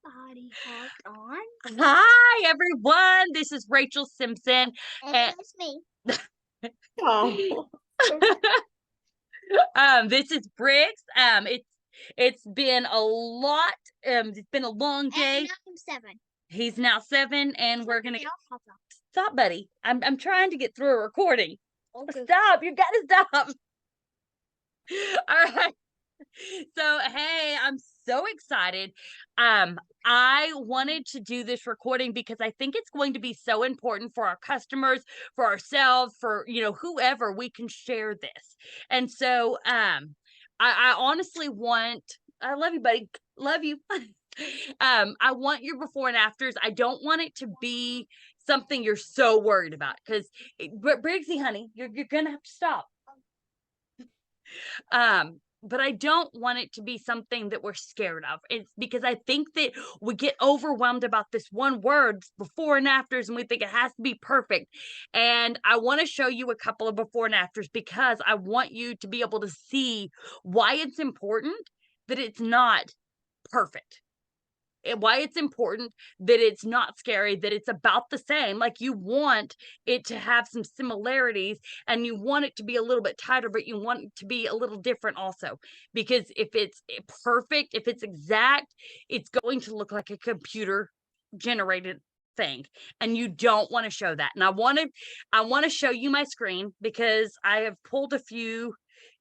Body hopped on. Hi, everyone. This is Rachel Simpson. And And it's me. Oh, this is Briggs. It's been a lot. It's been a long day. And now I'm 7. He's now 7, and we're gonna Now Papa. stop, buddy. I'm trying to get through a recording. Okay. Stop! You gotta stop. All right. So, hey, I'm so excited. I wanted to do this recording because I think it's going to be so important for our customers, for ourselves, for whoever we can share this. And so, I honestly want. I love you, buddy. Love you. I want your before and afters. I don't want it to be something you're so worried about because, Briggsy, honey, you're gonna have to stop. But I don't want it to be something that we're scared of. It's because I think that we get overwhelmed about this one word, before and afters, and we think it has to be perfect. And I want to show you a couple of before and afters because I want you to be able to see why it's important that it's not perfect. Why it's important that it's not scary, that it's about the same. Like, you want it to have some similarities and you want it to be a little bit tighter, but you want it to be a little different also. Because if it's perfect, if it's exact, it's going to look like a computer generated thing, and you don't want to show that. And I want to show you my screen because I have pulled a few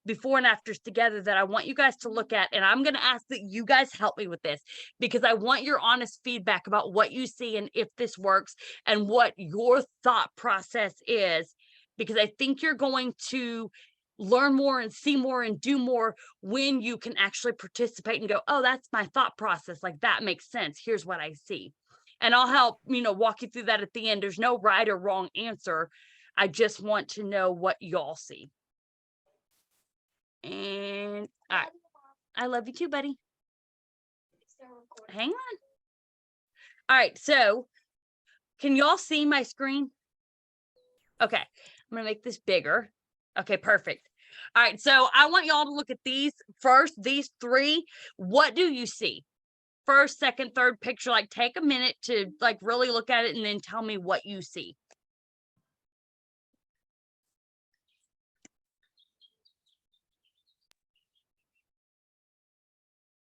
before and afters together that I want you guys to look at. And I'm going to ask that you guys help me with this because I want your honest feedback about what you see and if this works and what your thought process is, because I think you're going to learn more and see more and do more when you can actually participate and go, oh, that's my thought process. Like, that makes sense. Here's what I see. And I'll help, walk you through that at the end. There's no right or wrong answer. I just want to know what y'all see. And I love you too, buddy. Hang on. All right, so can y'all see my screen? Okay, I'm gonna make this bigger. Okay, perfect. All right, so I want y'all to look at these first, these 3. What do you see? First, second, third picture. Like, take a minute to really look at it and then tell me what you see.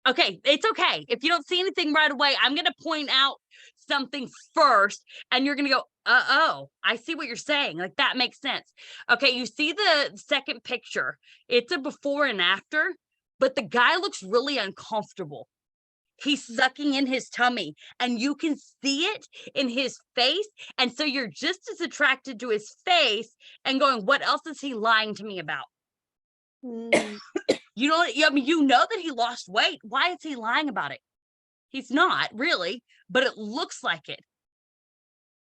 Okay, it's okay. If you don't see anything right away, I'm going to point out something first, and you're going to go, oh, I see what you're saying. Like, that makes sense. Okay, you see the second picture. It's a before and after, but the guy looks really uncomfortable. He's sucking in his tummy, and you can see it in his face. And so you're just as attracted to his face and going, what else is he lying to me about? You know, I mean, you know that he lost weight. Why is he lying about it? He's not really, but it looks like it.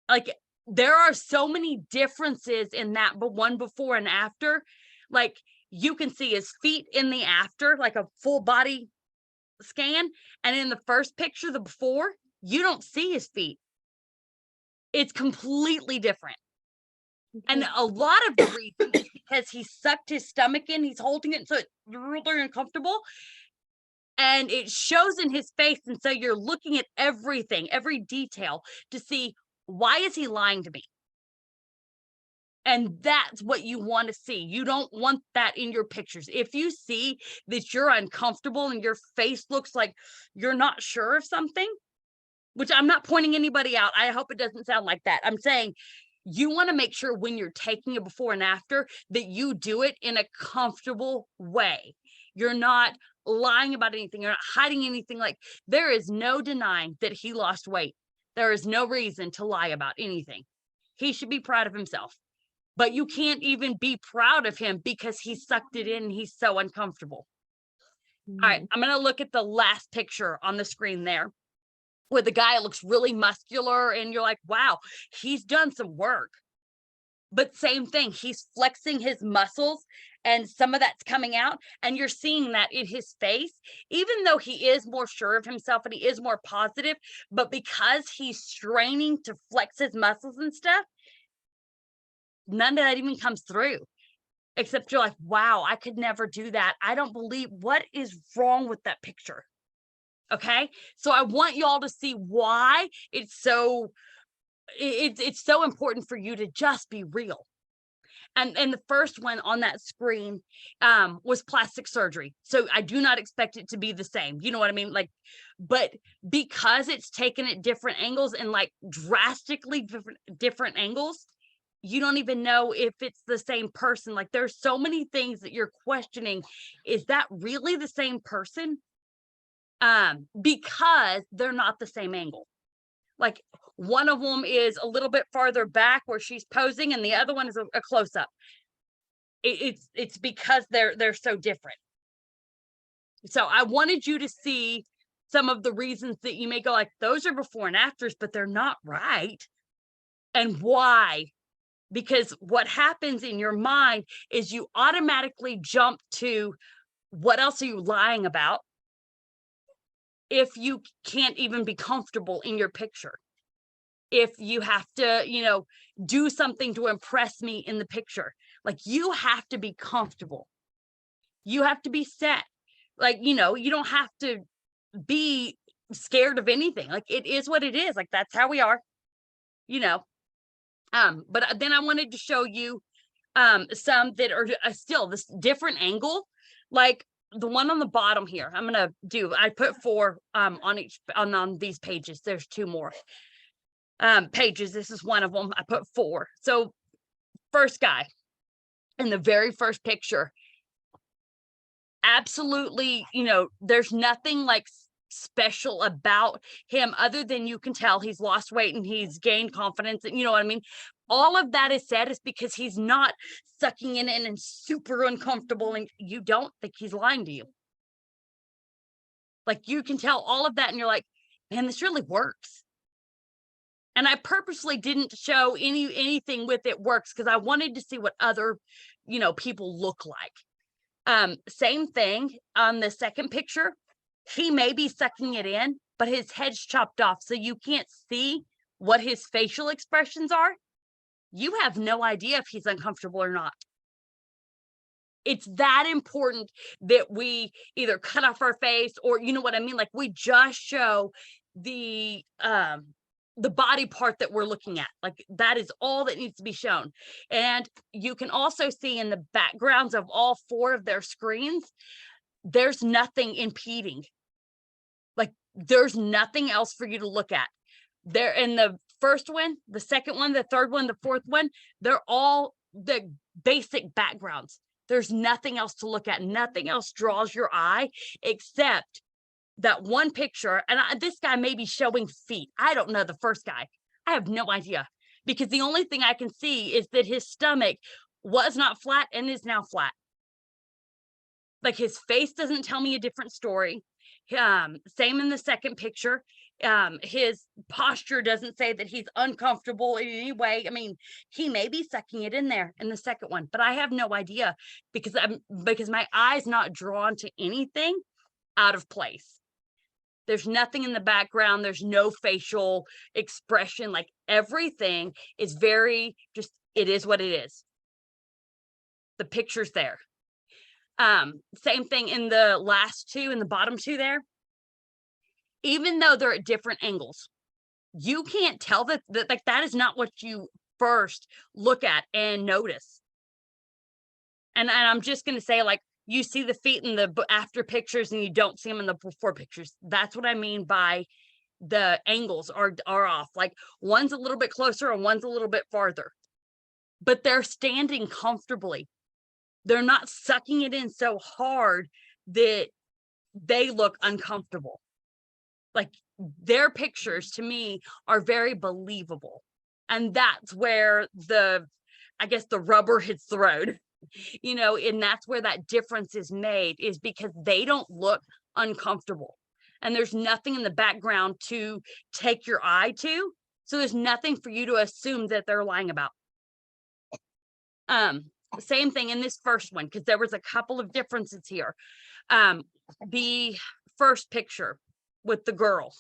Like, there are so many differences in that, but one before and after. Like, you can see his feet in the after, like a full body scan. And in the first picture, the before, you don't see his feet. It's completely different. And a lot of the reason is because he sucked his stomach in, he's holding it, so it's really uncomfortable. And it shows in his face. And so you're looking at everything, every detail to see, why is he lying to me? And that's what you want to see. You don't want that in your pictures. If you see that you're uncomfortable and your face looks like you're not sure of something, which I'm not pointing anybody out, I hope it doesn't sound like that. I'm saying you want to make sure when you're taking a before and after that you do it in a comfortable way. You're not lying about anything. You're not hiding anything. Like, there is no denying that he lost weight. There is no reason to lie about anything. He should be proud of himself. But you can't even be proud of him because he sucked it in and he's so uncomfortable. All right, I'm going to look at the last picture on the screen there, where the guy looks really muscular and you're like, wow, he's done some work. But same thing, he's flexing his muscles and some of that's coming out, and you're seeing that in his face, even though he is more sure of himself and he is more positive. But because he's straining to flex his muscles and stuff, none of that even comes through. Except you're like, wow, I could never do that. I don't believe, what is wrong with that picture? Okay. So I want y'all to see why it's so it's so important for you to just be real. And the first one on that screen was plastic surgery. So I do not expect it to be the same. You know what I mean? Like, but because it's taken at different angles and like drastically different angles, you don't even know if it's the same person. Like there's so many things that you're questioning. Is that really the same person? Because they're not the same angle. Like one of them is a little bit farther back where she's posing, and the other one is a close up. It's because they're so different. So I wanted you to see some of the reasons that you may go like, those are before and afters, but they're not right. And why? Because what happens in your mind is you automatically jump to, what else are you lying about if you can't even be comfortable in your picture? If you have to, do something to impress me in the picture, like you have to be comfortable. You have to be set. Like, you don't have to be scared of anything. Like it is what it is. Like that's how we are, but then I wanted to show you some that are still this different angle, like the one on the bottom here. I put 4 on each on these pages. There's 2 more pages. This is one of them. I put 4. So first guy in the very first picture, absolutely, there's nothing like special about him other than you can tell he's lost weight and he's gained confidence, and you know what I mean. All of that is said is because he's not sucking it in and super uncomfortable, and you don't think he's lying to you. Like you can tell all of that and you're like, man, this really works. And I purposely didn't show anything with it works because I wanted to see what other, people look like. Same thing on the second picture. He may be sucking it in, but his head's chopped off, so you can't see what his facial expressions are. You have no idea if he's uncomfortable or not. It's that important that we either cut off our face or, you know what I mean? Like we just show the body part that we're looking at. Like that is all that needs to be shown. And you can also see in the backgrounds of all 4 of their screens, there's nothing impeding. Like there's nothing else for you to look at. They're in the first one, the second one, the third one, the fourth one, they're all the basic backgrounds. There's nothing else to look at. Nothing else draws your eye except that one picture. And this guy may be showing feet. I don't know the first guy. I have no idea, because the only thing I can see is that his stomach was not flat and is now flat. Like his face doesn't tell me a different story. Same in the second picture. His posture doesn't say that he's uncomfortable in any way. I mean, he may be sucking it in there in the second one, but I have no idea because my eye's not drawn to anything out of place. There's nothing in the background. There's no facial expression. Like everything is very just, it is what it is. The picture's there. Same thing in the last 2, in the bottom 2 there. Even though they're at different angles, you can't tell that like that is not what you first look at and notice. And I'm just going to say, like, you see the feet in the after pictures and you don't see them in the before pictures. That's what I mean by the angles are off. Like one's a little bit closer and one's a little bit farther, but they're standing comfortably. They're not sucking it in so hard that they look uncomfortable. Like their pictures to me are very believable. And that's where I guess the rubber hits the road, and that's where that difference is made, is because they don't look uncomfortable. And there's nothing in the background to take your eye to. So there's nothing for you to assume that they're lying about. Same thing in this first one, because there was a couple of differences here. The first picture with the girl,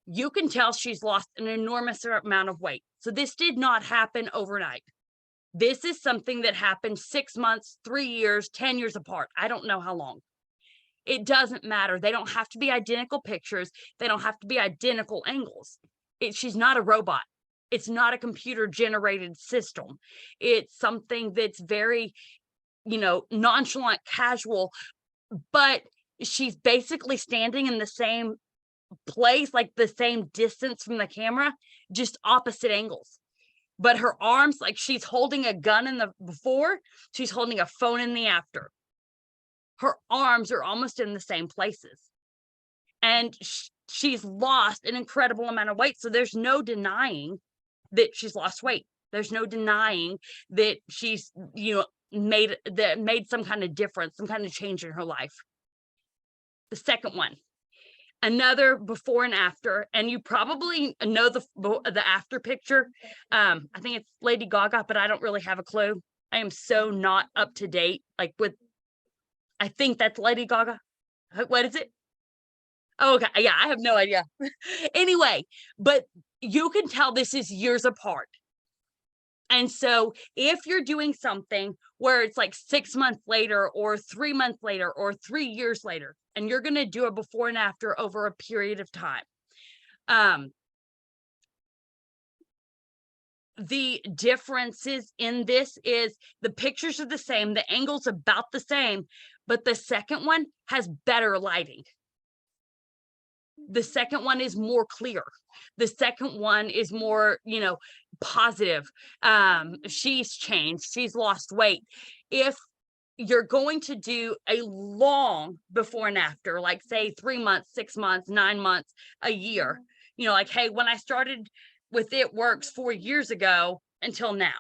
you can tell she's lost an enormous amount of weight. So this did not happen overnight. This is something that happened 6 months, 3 years, 10 years apart. I don't know how long. It doesn't matter. They don't have to be identical pictures. They don't have to be identical angles. She's not a robot. It's not a computer generated system. It's something that's very, nonchalant, casual, but she's basically standing in the same place, like the same distance from the camera, just opposite angles. But her arms, like she's holding a gun in the before, she's holding a phone in the after. Her arms are almost in the same places. And she's lost an incredible amount of weight. So there's no denying that she's lost weight. There's no denying that she's, made some kind of difference, some kind of change in her life. The second one, another before and after, and you probably know the after picture. I think it's Lady Gaga, but I don't really have a clue. I am so not up to date. I think that's Lady Gaga. What is it? Oh, okay. Yeah, I have no idea. Anyway, but you can tell this is years apart. And so if you're doing something where it's like 6 months later or 3 months later or 3 years later, and you're going to do a before and after over a period of time, the differences in this is the pictures are the same, the angle's about the same, but the second one has better lighting. The second one is more clear. The second one is more, positive. She's changed. She's lost weight. If you're going to do a long before and after, like say 3 months, 6 months, 9 months, a year, like, hey, when I started with It Works 4 years ago until now,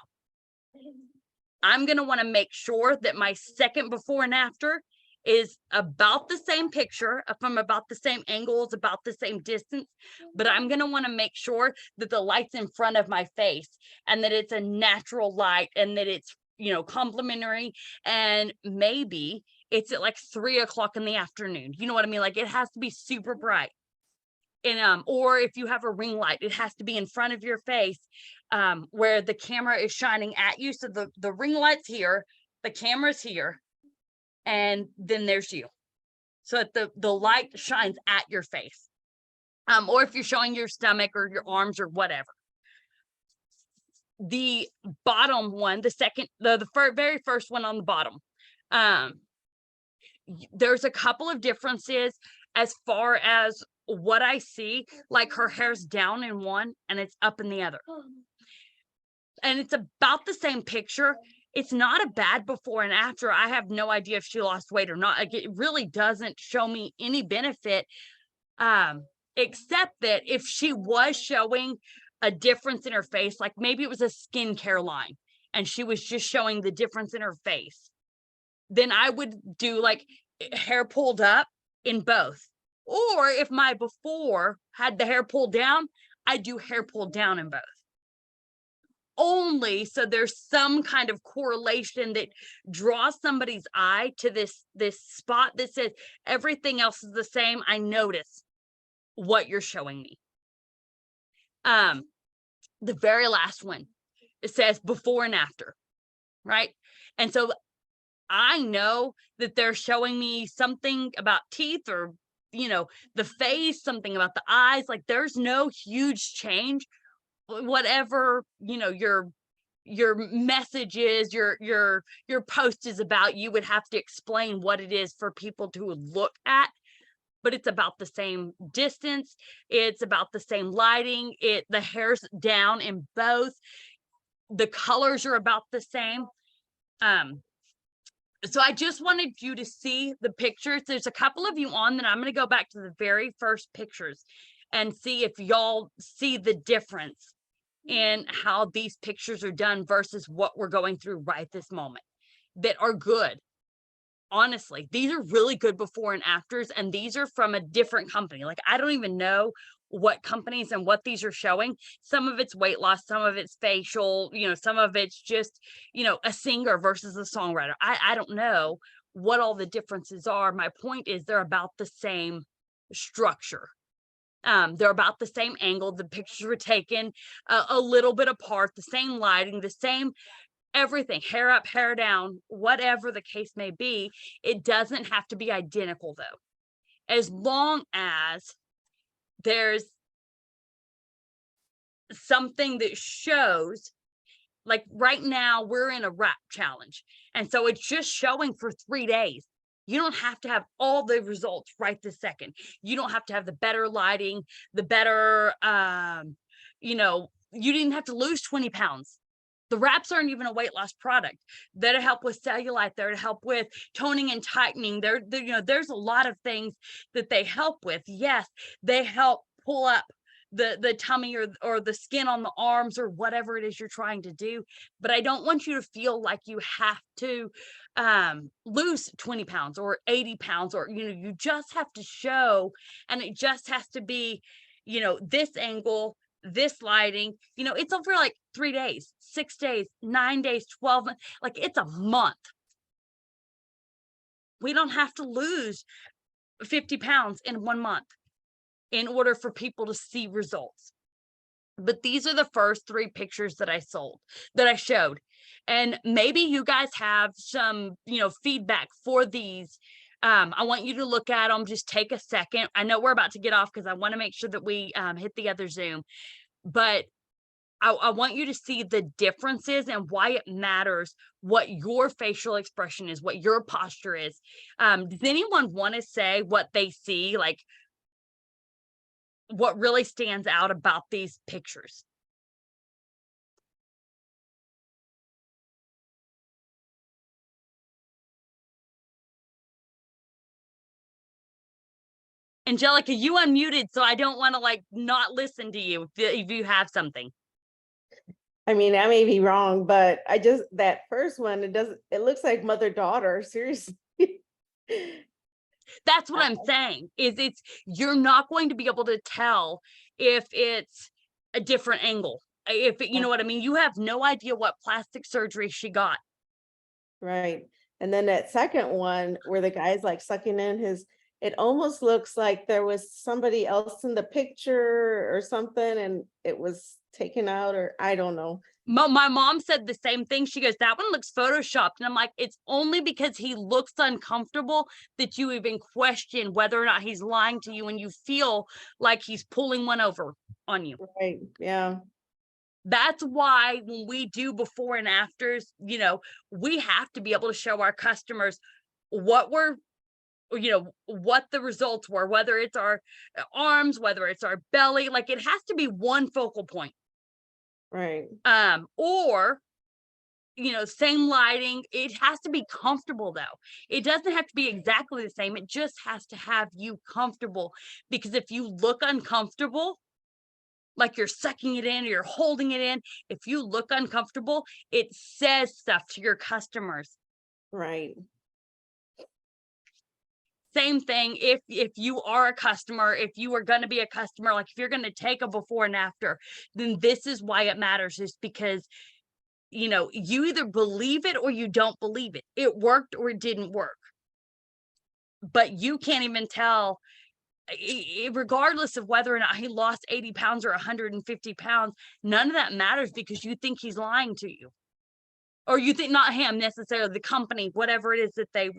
I'm going to want to make sure that my second before and after is about the same picture from about the same angles, about the same distance, but I'm going to want to make sure that the light's in front of my face and that it's a natural light and that it's, complimentary, and maybe it's at like 3 o'clock in the afternoon. You know what I mean? Like it has to be super bright. And or if you have a ring light, it has to be in front of your face, where the camera is shining at you. So the ring light's here, the camera's here, and then there's you. So that the light shines at your face. Or if you're showing your stomach or your arms or whatever. The bottom one, the very first one on the bottom, there's a couple of differences as far as what I see. Like her hair's down in one and it's up in the other. And it's about the same picture. It's not a bad before and after. I have no idea if she lost weight or not. Like it really doesn't show me any benefit, except that if she was showing a difference in her face, like maybe it was a skincare line and she was just showing the difference in her face, then I would do like hair pulled up in both. Or if my before had the hair pulled down, I do hair pulled down in both. Only so there's some kind of correlation that draws somebody's eye to this spot that says everything else is the same. I notice what you're showing me. The very last one, it says before and after, right? And so I know that they're showing me something about teeth or, the face, something about the eyes. Like there's no huge change. Whatever, your message is, your post is about, you would have to explain what it is for people to look at. But it's about the same distance. It's about the same lighting. The hair's down in both. The colors are about the same. So I just wanted you to see the pictures. There's a couple of you on that. I'm going to go back to the very first pictures and see if y'all see the difference in how these pictures are done versus what we're going through right this moment that are good. Honestly, these are really good before and afters, and these are from a different company. Like I don't even know what companies and what these are showing. Some of it's weight loss, some of it's facial, some of it's just, a singer versus a songwriter. I don't know what all the differences are. My point is they're about the same structure. They're about the same angle. The pictures were taken a little bit apart, the same lighting, the same everything, hair up, hair down, whatever the case may be. It doesn't have to be identical though. As long as there's something that shows, like right now we're in a wrap challenge. And so it's just showing for 3 days. You don't have to have all the results right this second. You don't have to have the better lighting, the better, you didn't have to lose 20 pounds. The wraps aren't even a weight loss product. They're to help with cellulite. They're to help with toning and tightening. There's a lot of things that they help with. Yes, they help pull up the tummy or the skin on the arms or whatever it is you're trying to do. But I don't want you to feel like you have to lose 20 pounds or 80 pounds, or, you just have to show, and it just has to be, this angle, this lighting, it's over like 3 days, 6 days, 9 days, 12, like it's a month. We don't have to lose 50 pounds in 1 month in order for people to see results. But these are the first 3 pictures that I showed. And maybe you guys have some, feedback for these. I want you to look at them. Just take a second. I know we're about to get off because I want to make sure that we hit the other Zoom, but I want you to see the differences and why it matters what your facial expression is, what your posture is. Does anyone want to say what they see, like what really stands out about these pictures? Angelica, you unmuted, so I don't want to not listen to you if you have something. I mean, I may be wrong, but that first one, it looks like mother-daughter, seriously. That's what I'm saying, is you're not going to be able to tell if it's a different angle. You know what I mean? You have no idea what plastic surgery she got. Right. And then that second one where the guy's like sucking in it almost looks like there was somebody else in the picture or something and it was taken out, or I don't know. My mom said the same thing. She goes, that one looks photoshopped. And I'm like, it's only because he looks uncomfortable that you even question whether or not he's lying to you, and you feel like he's pulling one over on you. Right. Yeah. That's why when we do before and afters, we have to be able to show our customers what the results were, whether it's our arms, whether it's our belly. Like, it has to be one focal point. Right. Or, same lighting. It has to be comfortable though. It doesn't have to be exactly the same. It just has to have you comfortable, because if you look uncomfortable, like you're sucking it in or you're holding it in, if you look uncomfortable, it says stuff to your customers. Right. Same thing if you are a customer, if you are going to be a customer, like if you're going to take a before and after, then this is why it matters, is because you either believe it or you don't believe it. It worked or it didn't work. But you can't even tell, regardless of whether or not he lost 80 pounds or 150 pounds, none of that matters, because you think he's lying to you. Or you think, not him necessarily, the company, whatever it is that they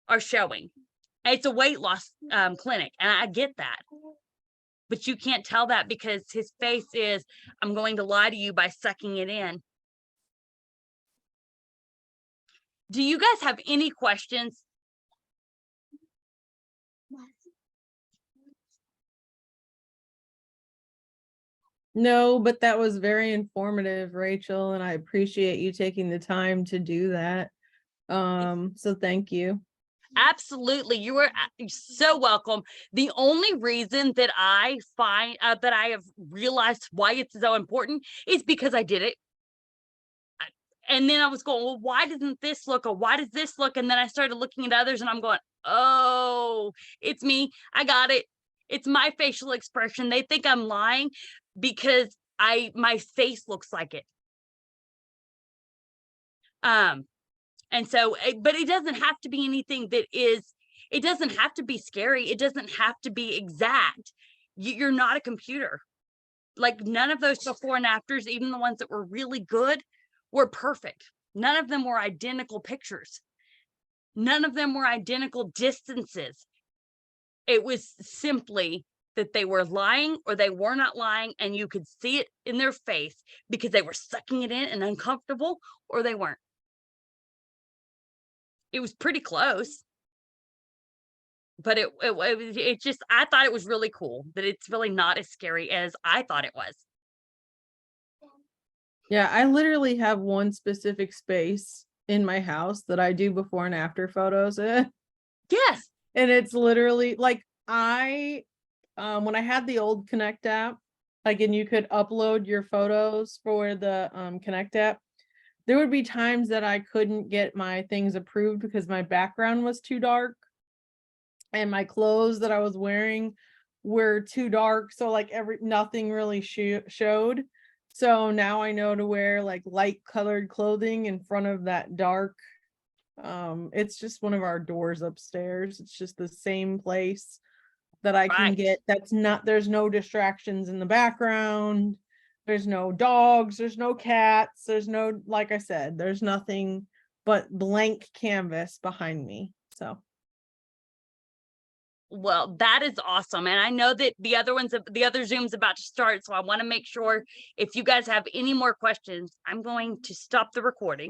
are showing. It's a weight loss clinic, and I get that, but you can't tell that because his face is, I'm going to lie to you by sucking it in. Do you guys have any questions? No, but that was very informative, Rachel, and I appreciate you taking the time to do that. So thank you. Absolutely. You are so welcome. The only reason that I find that I have realized why it's so important is because I did it. And then I was going, well, why doesn't this look, or why does this look? And then I started looking at others and I'm going, oh, it's me. I got it. It's my facial expression. They think I'm lying because my face looks like it. And so, but it doesn't have to be anything it doesn't have to be scary. It doesn't have to be exact. You're not a computer. Like, none of those before and afters, even the ones that were really good, were perfect. None of them were identical pictures. None of them were identical distances. It was simply that they were lying or they were not lying, and you could see it in their face because they were sucking it in and uncomfortable, or they weren't. It was pretty close. But it just, I thought it was really cool that it's really not as scary as I thought it was. Yeah, I literally have one specific space in my house that I do before and after photos in. Yes. And it's literally like when I had the old Connect app, like, and you could upload your photos for the Connect app, there would be times that I couldn't get my things approved because my background was too dark and my clothes that I was wearing were too dark. So like nothing really showed. So now I know to wear like light colored clothing in front of that dark. It's just one of our doors upstairs. It's just the same place that I can Right. get. There's no distractions in the background. There's no dogs. There's no cats. There's no, like I said, there's nothing but blank canvas behind me. So. Well, that is awesome. And I know that the other Zoom's about to start. So I want to make sure if you guys have any more questions, I'm going to stop the recording.